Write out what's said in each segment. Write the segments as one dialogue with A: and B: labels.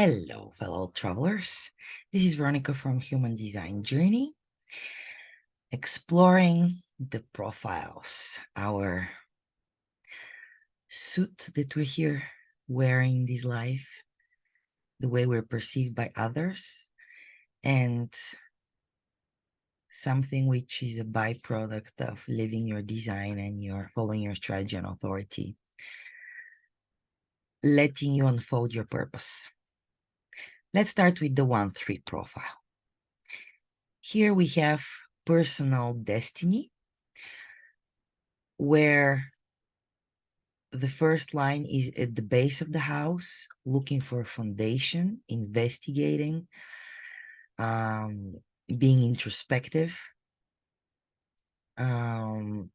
A: Hello, fellow travelers. This is Veronica from Human Design Journey, exploring the profiles, our suit that we're here wearing in this life, the way we're perceived by others, and something which is a byproduct of living your design and your following your strategy and authority, letting you unfold your purpose. Let's start with the 1-3 profile. Here we have personal destiny, where the first line is at the base of the house, looking for a foundation, investigating, being introspective, and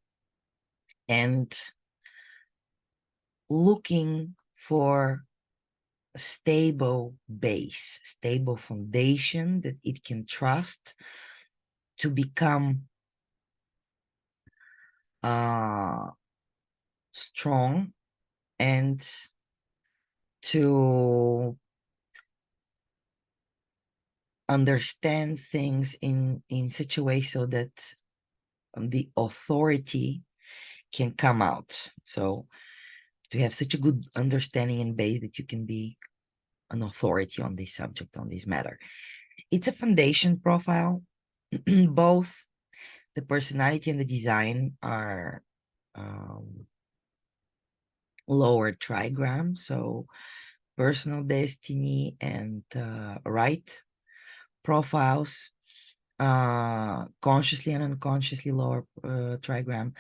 A: looking for a stable base, stable foundation that it can trust to become strong and to understand things in such a way so that the authority can come out. So to have such a good understanding and base that you can be an authority on this subject, on this matter. It's a foundation profile. Both the personality and the design are lower trigram. So personal destiny and right profiles, consciously and unconsciously lower trigram.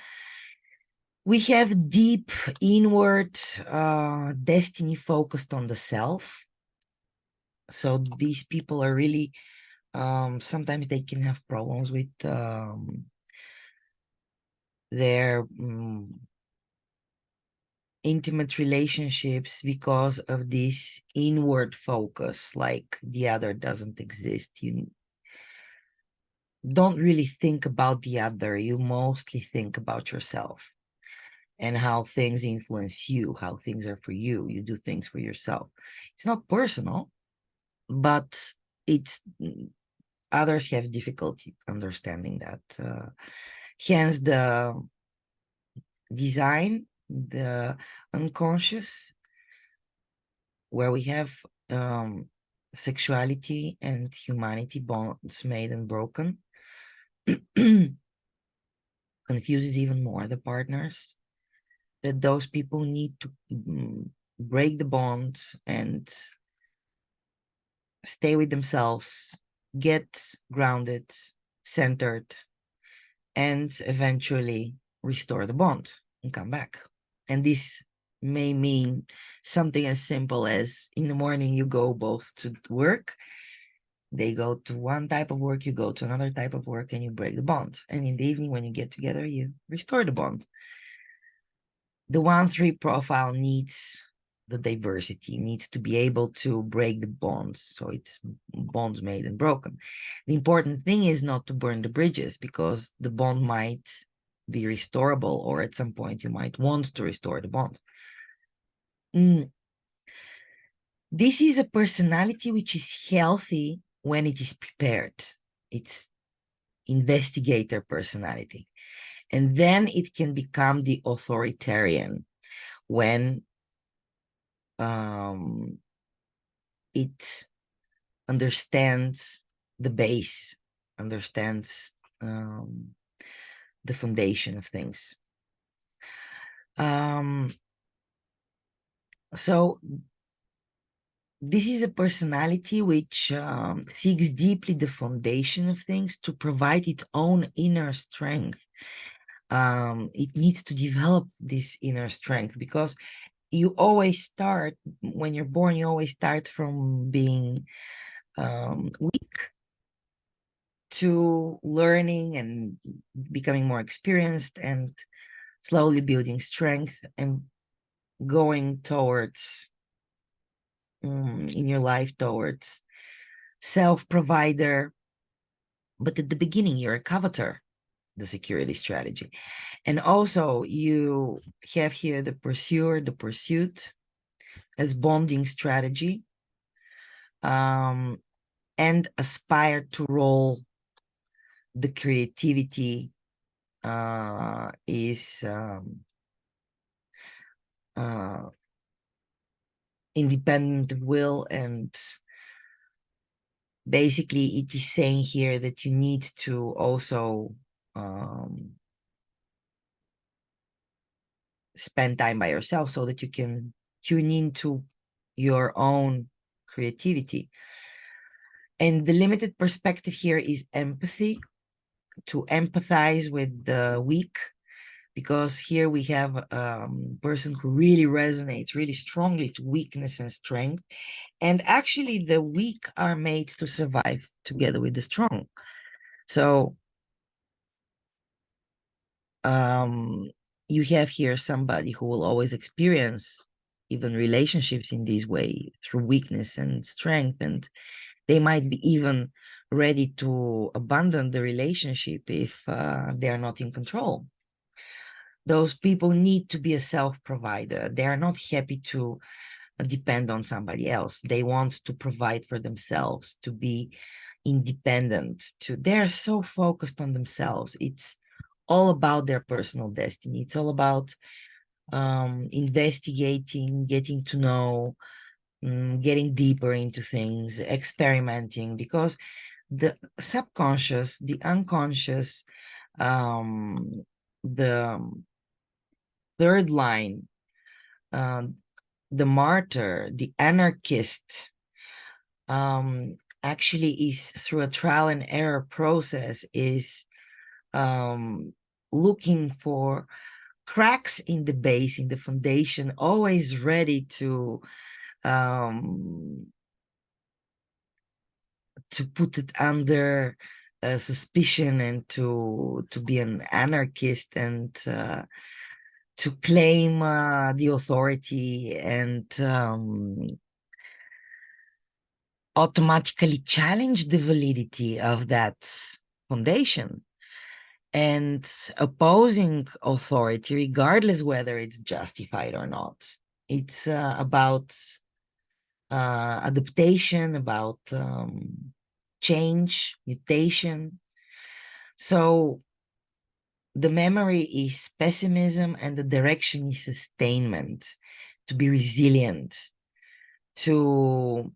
A: We have deep inward destiny focused on the self. So these people are really, sometimes they can have problems with their intimate relationships because of this inward focus, like the other doesn't exist. You don't really think about the other. You mostly think about yourself and how things influence you, how things are for you. You do things for yourself. It's not personal, but it's others have difficulty understanding that. Hence the design, the unconscious, where we have sexuality and humanity bonds made and broken, confuses even more the partners, that those people need to break the bond and stay with themselves, get grounded, centered, and eventually restore the bond and come back. And this may mean something as simple as in the morning you go both to work, they go to one type of work, you go to another type of work, and you break the bond. And in the evening when you get together, you restore the bond. The 1-3 profile needs the diversity, needs to be able to break the bonds. So it's bonds made and broken. The important thing is not to burn the bridges, because the bond might be restorable, or at some point you might want to restore the bond. This is a personality which is healthy when it is prepared. It's investigator personality. And then it can become the authoritarian when it understands the base, understands the foundation of things. So this is a personality which seeks deeply the foundation of things to provide its own inner strength. It needs to develop this inner strength, because you always start, when you're born, you always start from being weak to learning and becoming more experienced and slowly building strength and going towards, in your life, towards self-provider. But at the beginning, you're a coveter, the security strategy. And also you have here the pursuer, the pursuit as bonding strategy. and aspire to roll the creativity is independent of will, and basically it is saying here that you need to also spend time by yourself so that you can tune into your own creativity. And the limited perspective here is empathy, to empathize with the weak, because here we have a person who really resonates really strongly to weakness and strength. And actually the weak are made to survive together with the strong. So you have here somebody who will always experience even relationships in this way through weakness and strength, and they might be even ready to abandon the relationship if they are not in control. Those people need to be a self-provider. They are not happy to depend on somebody else. They want to provide for themselves, to be independent. They're so focused on themselves. It's all about their personal destiny. It's all about investigating, getting to know, getting deeper into things, experimenting, because the subconscious, the unconscious, the third line, the martyr, the anarchist, actually is through a trial and error process, is looking for cracks in the base, in the foundation, always ready to put it under suspicion, and to be an anarchist, and to claim the authority, and automatically challenge the validity of that foundation, and opposing authority regardless whether it's justified or not. It's about adaptation, about change, mutation. So the memory is pessimism, and the direction is sustainment, to be resilient, to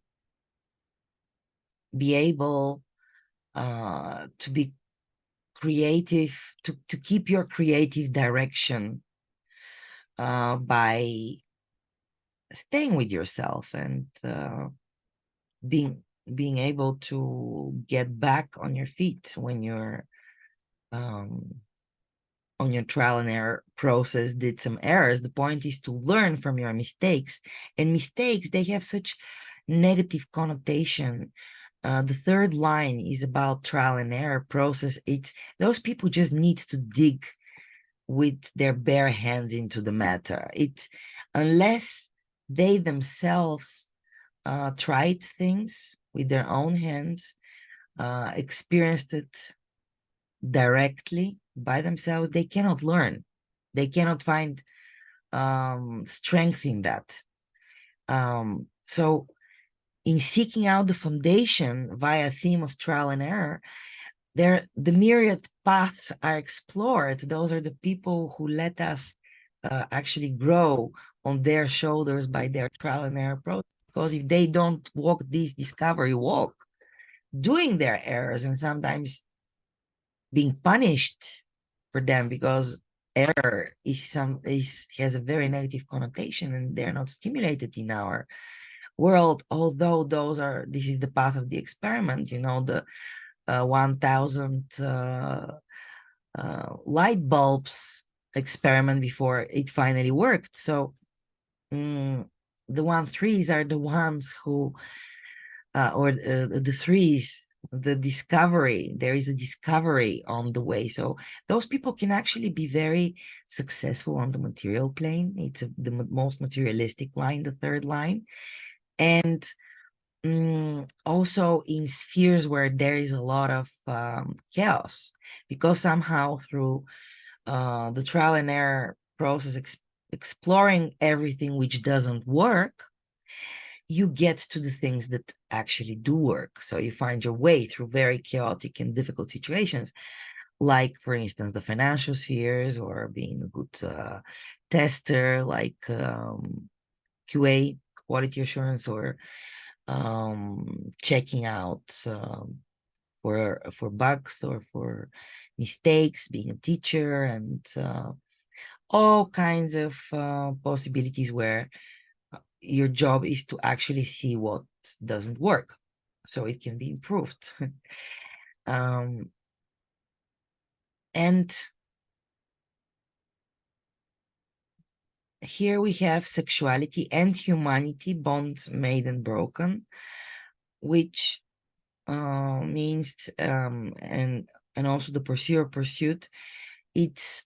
A: be able to be creative, to keep your creative direction by staying with yourself, and being able to get back on your feet when you're on your trial and error process did some errors. The point is to learn from your mistakes, and mistakes, they have such negative connotation. The third line is about trial and error process. It's those people just need to dig with their bare hands into the matter. It's unless they themselves tried things with their own hands, experienced it directly by themselves, they cannot learn. They cannot find strength in that. So in seeking out the foundation via a theme of trial and error, the myriad paths are explored. Those are the people who let us actually grow on their shoulders by their trial and error process. Because if they don't walk this discovery walk, doing their errors, and sometimes being punished for them, because error has a very negative connotation, and they're not stimulated in our world. Although this is the path of the experiment, the 1000 light bulbs experiment before it finally worked. So the 1-3s are the ones who or the threes, the discovery, there is a discovery on the way. So those people can actually be very successful on the material plane. It's the most materialistic line, the third line. And also in spheres where there is a lot of chaos, because somehow through the trial and error process, exploring everything which doesn't work, you get to the things that actually do work. So you find your way through very chaotic and difficult situations, like, for instance, the financial spheres, or being a good tester, like QA, quality assurance, or checking out for bugs or for mistakes, being a teacher, and all kinds of possibilities where your job is to actually see what doesn't work so it can be improved. And here we have sexuality and humanity, bonds made and broken, which means and also the pursuer pursuit. It's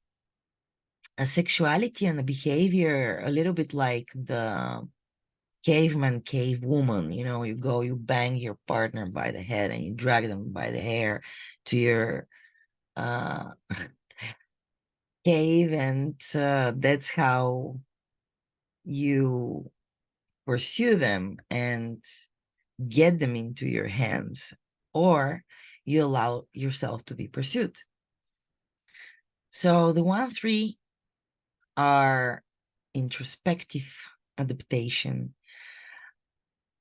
A: a sexuality and a behavior a little bit like the caveman, cave woman. You go, you bang your partner by the head and you drag them by the hair to your uh cave, and that's how you pursue them and get them into your hands, or you allow yourself to be pursued. So the 1-3 are introspective adaptation,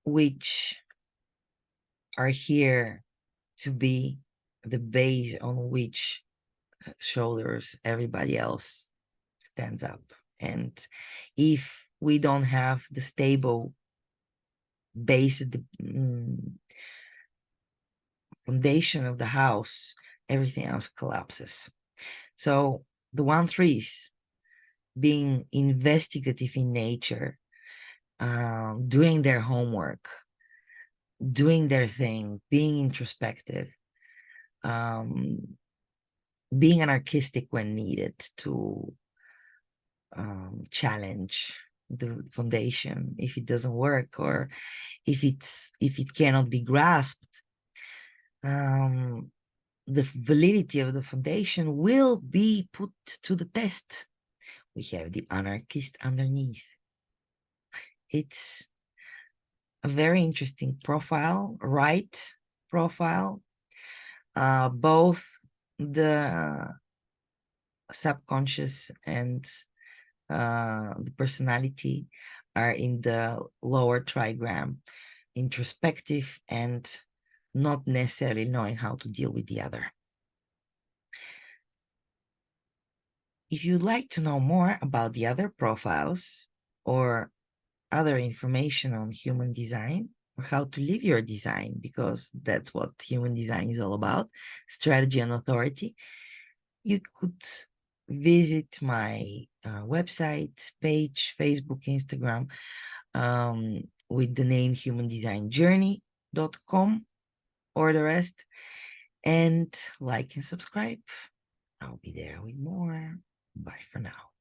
A: which are here to be the base on which shoulders everybody else stands up. And if we don't have the stable base, the foundation of the house, everything else collapses. So the 1-3s, being investigative in nature, doing their homework, doing their thing, being introspective, being anarchistic when needed to challenge the foundation if it doesn't work, or if it cannot be grasped. The validity of the foundation will be put to the test. We have the anarchist underneath. It's a very interesting profile, right profile. Both the subconscious and the personality are in the lower trigram, introspective and not necessarily knowing how to deal with the other. If you'd like to know more about the other profiles or other information on human design, or how to live your design, because that's what human design is all about, strategy and authority, you could visit my website, page, Facebook, Instagram, with the name humandesignjourney.com, or the rest, and like and subscribe. I'll be there with more. Bye for now.